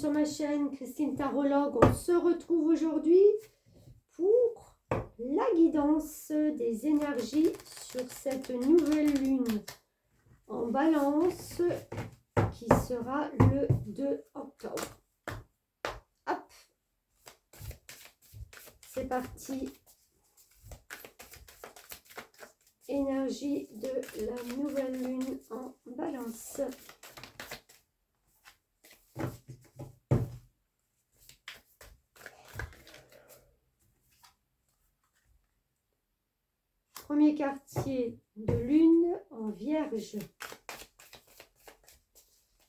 sur ma chaîne Christine Tarologue. On se retrouve aujourd'hui pour la guidance des énergies sur cette nouvelle lune en balance qui sera le 2 octobre. Hop, c'est parti. Énergie de la nouvelle lune en balance. Premier quartier de lune en vierge.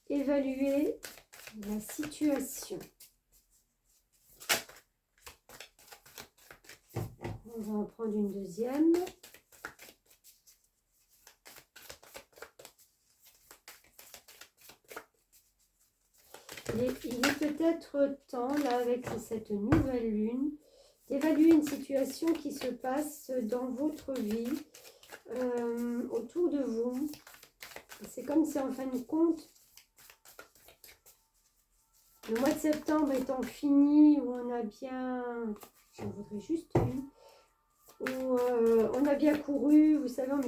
Évaluer la situation. On va en prendre une deuxième. Il est peut-être temps, là, avec cette nouvelle lune, d'évaluer une situation qui se passe dans votre vie, autour de vous. C'est comme si, en fin de compte, le mois de septembre étant fini, où on a bien... J'en voudrais juste une. Où on a bien couru, vous savez, on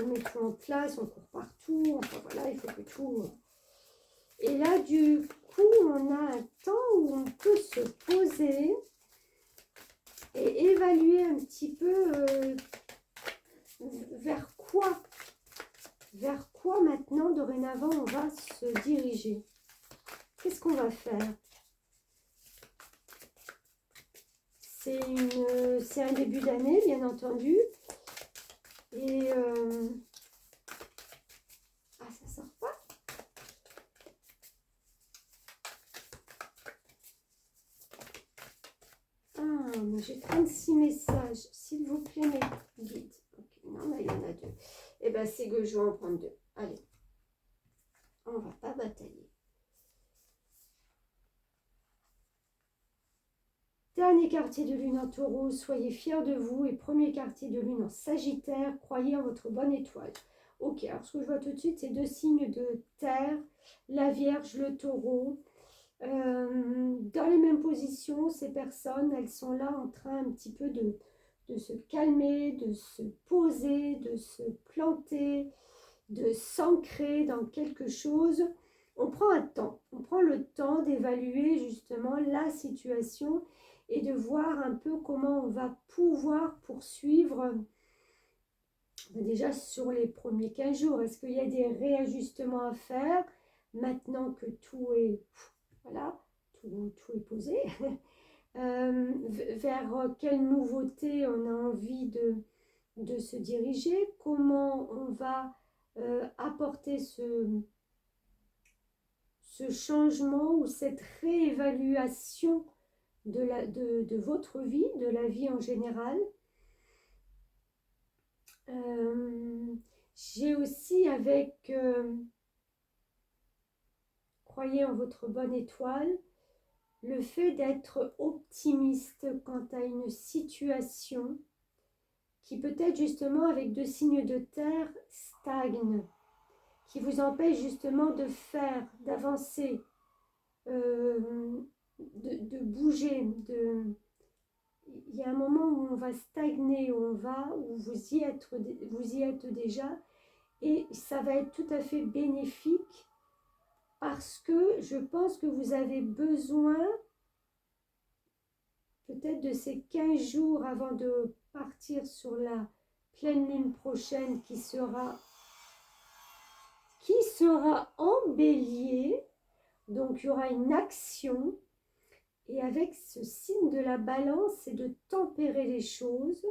met tout en place, on court partout, enfin voilà, il faut que tout... Et là, du coup, on a un temps où on peut se poser et évaluer un petit peu vers quoi maintenant, dorénavant, on va se diriger. Qu'est-ce qu'on va faire? C'est un début d'année, bien entendu. Et... Ah, ça sort pas. Ah, mais j'ai 36 messages. S'il vous plaît, mes guides. Okay. Non, là, il y en a deux. Eh bien, c'est que je vais en prendre deux. Allez. On va pas batailler. Dernier quartier de lune en taureau, soyez fiers de vous. Et premier quartier de lune en sagittaire, croyez en votre bonne étoile. Ok, alors ce que je vois tout de suite, c'est deux signes de terre, la Vierge, le taureau. Dans les mêmes positions, ces personnes, elles sont là en train un petit peu de se calmer, de se poser, de se planter, de s'ancrer dans quelque chose. On prend un temps, on prend le temps d'évaluer justement la situation et de voir un peu comment on va pouvoir poursuivre déjà sur les premiers 15 jours. Est-ce qu'il y a des réajustements à faire maintenant que tout est... Voilà, tout est posé. Vers quelle nouveauté on a envie de se diriger, comment on va apporter ce changement ou cette réévaluation de votre vie, de la vie en général. J'ai aussi avec... croyez en votre bonne étoile, le fait d'être optimiste quant à une situation qui peut-être justement avec deux signes de terre stagne, qui vous empêche justement de faire, d'avancer, de bouger. Il y a un moment où on va stagner, où vous y êtes déjà, et ça va être tout à fait bénéfique. Parce que je pense que vous avez besoin peut-être de ces 15 jours avant de partir sur la pleine lune prochaine qui sera en bélier. Donc il y aura une action. Et avec ce signe de la balance, c'est de tempérer les choses.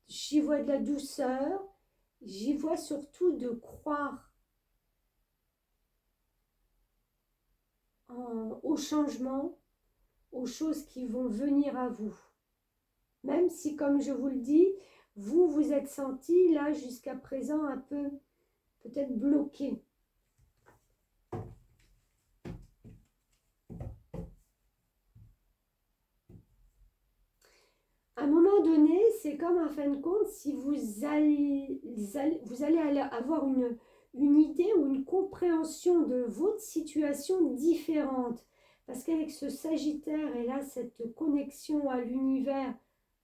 J'y vois de la douceur. J'y vois surtout de croire au changement, aux choses qui vont venir à vous. Même si, comme je vous le dis, vous êtes senti là jusqu'à présent un peu peut-être bloqué. À un moment donné, c'est comme en fin de compte, si vous allez avoir une idée ou une compréhension de votre situation différente. Parce qu'avec ce Sagittaire et là, cette connexion à l'univers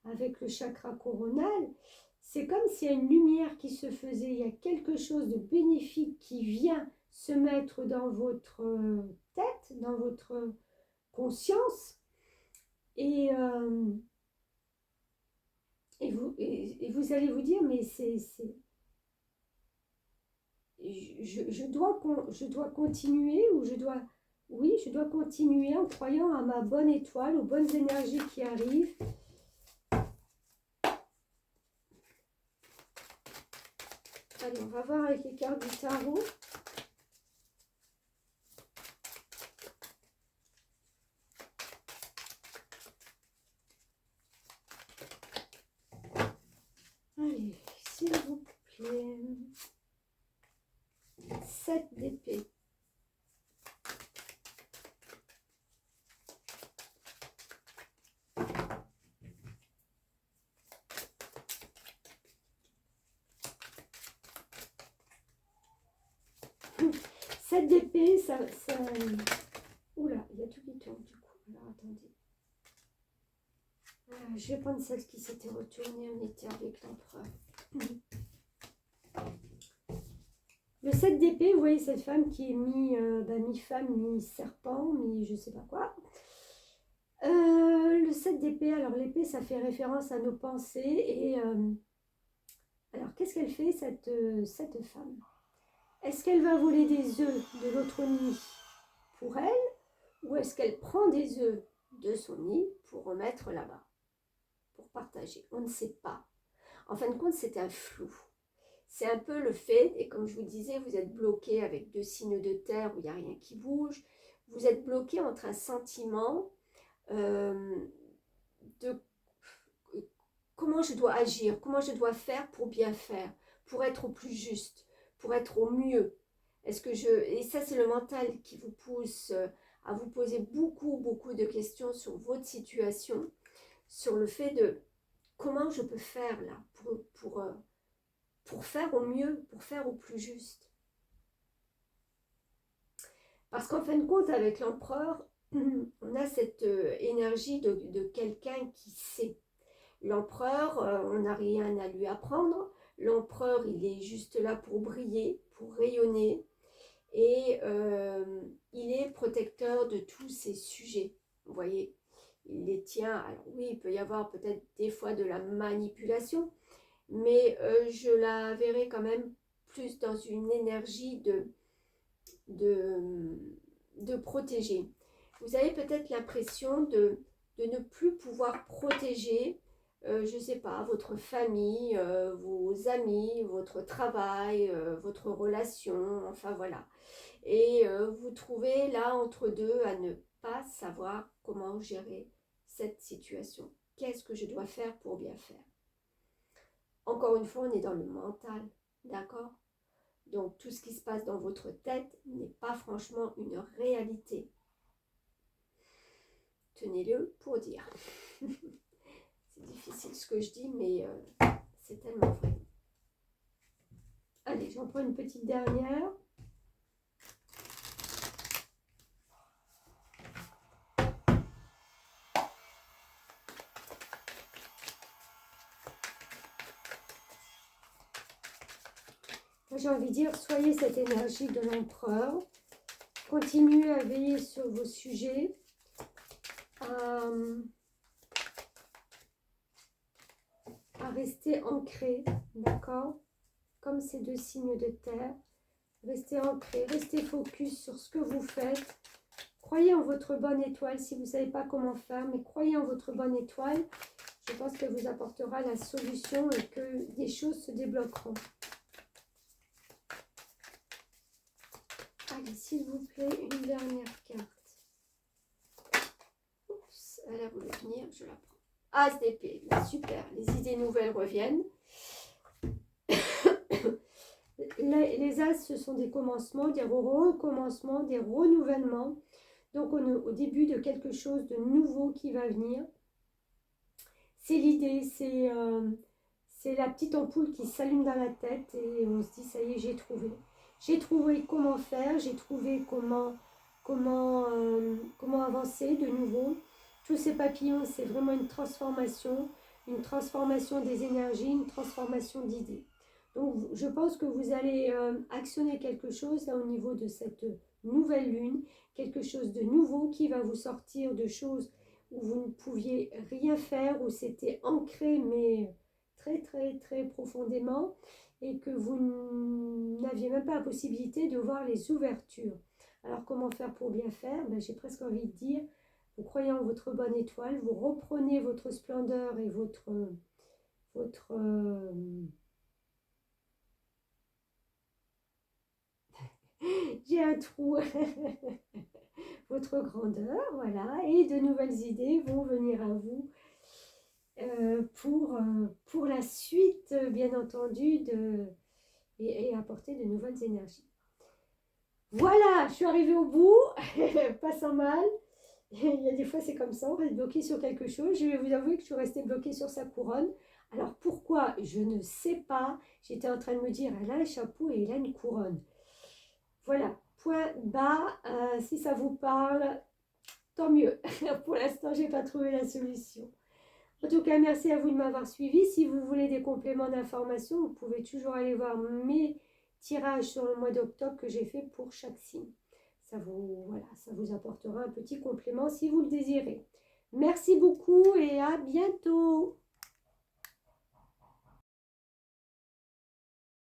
avec le chakra coronal, c'est comme s'il y a une lumière qui se faisait, il y a quelque chose de bénéfique qui vient se mettre dans votre tête, dans votre conscience, et, vous allez vous dire, mais je dois continuer ou oui, je dois continuer en croyant à ma bonne étoile, aux bonnes énergies qui arrivent. Allez, on va voir avec les cartes du tarot. Allez, s'il vous plaît. 7 d'épée. Cette d'épée, ça... Oula, il y a tout qui tourne du coup. Alors attendez. Je vais prendre celle qui s'était retournée. On était avec l'empereur. Le 7 d'épée, vous voyez cette femme qui est mi-femme, mi-serpent, mi-je sais pas quoi. Le 7 d'épée, alors l'épée, ça fait référence à nos pensées. Et alors, qu'est-ce qu'elle fait, cette femme? Est-ce qu'elle va voler des œufs de l'autre nid pour elle, ou est-ce qu'elle prend des œufs de son nid pour remettre là-bas, pour partager? On ne sait pas. En fin de compte, c'est un flou. C'est un peu le fait, et comme je vous disais, vous êtes bloqué avec 2 signes de terre où il n'y a rien qui bouge. Vous êtes bloqué entre un sentiment de comment je dois agir, comment je dois faire pour bien faire, pour être au plus juste, pour être au mieux. Et ça, c'est le mental qui vous pousse à vous poser beaucoup de questions sur votre situation, sur le fait de comment je peux faire là pour faire au mieux, pour faire au plus juste. Parce qu'en fin de compte, avec l'empereur, on a cette énergie de quelqu'un qui sait. L'empereur, on n'a rien à lui apprendre. L'empereur, il est juste là pour briller, pour rayonner. Et il est protecteur de tous ces sujets. Vous voyez, il les tient. Alors oui, il peut y avoir peut-être des fois de la manipulation, mais je la verrai quand même plus dans une énergie de protéger. Vous avez peut-être l'impression de ne plus pouvoir protéger, je ne sais pas, votre famille, vos amis, votre travail, votre relation, enfin voilà. Et vous trouvez là entre deux à ne pas savoir comment gérer cette situation. Qu'est-ce que je dois faire pour bien faire? Encore une fois, on est dans le mental, d'accord? Donc tout ce qui se passe dans votre tête n'est pas franchement une réalité. Tenez-le pour dire. C'est difficile ce que je dis, mais c'est tellement vrai. Allez, j'en prends une petite dernière. J'ai envie de dire, soyez cette énergie de l'empereur. Continuez à veiller sur vos sujets. À rester ancré, d'accord? Comme ces 2 signes de terre. Restez ancré, restez focus sur ce que vous faites. Croyez en votre bonne étoile si vous ne savez pas comment faire, mais croyez en votre bonne étoile. Je pense qu'elle vous apportera la solution et que des choses se débloqueront. Allez, s'il vous plaît, une dernière carte. Oups, elle a voulu venir, je la prends. As d'épée, super, les idées nouvelles reviennent. Les as, ce sont des commencements, des recommencements, des renouvellements. Donc, on est au début de quelque chose de nouveau qui va venir. C'est l'idée, c'est la petite ampoule qui s'allume dans la tête et on se dit, ça y est, j'ai trouvé. J'ai trouvé comment faire, j'ai trouvé comment avancer de nouveau. Tous ces papillons, c'est vraiment une transformation des énergies, une transformation d'idées. Donc, je pense que vous allez actionner quelque chose là au niveau de cette nouvelle lune, quelque chose de nouveau qui va vous sortir de choses où vous ne pouviez rien faire, où c'était ancré, mais très, très, très profondément, et que vous n'aviez même pas la possibilité de voir les ouvertures. Alors, comment faire pour bien faire? Ben, j'ai presque envie de dire, vous croyez en votre bonne étoile, vous reprenez votre splendeur et votre j'ai un trou, votre grandeur, voilà, et de nouvelles idées vont venir à vous pour la suite, bien entendu, et apporter de nouvelles énergies. Voilà, je suis arrivée au bout, pas sans mal. Il y a des fois, c'est comme ça, on reste bloqué sur quelque chose. Je vais vous avouer que je suis restée bloquée sur sa couronne. Alors pourquoi? Je ne sais pas. J'étais en train de me dire, elle a un chapeau et elle a une couronne. Voilà, point bas. Si ça vous parle, tant mieux. Pour l'instant, je n'ai pas trouvé la solution. En tout cas, merci à vous de m'avoir suivi. Si vous voulez des compléments d'information, vous pouvez toujours aller voir mes tirages sur le mois d'octobre que j'ai fait pour chaque signe. Voilà, ça vous apportera un petit complément si vous le désirez. Merci beaucoup et à bientôt.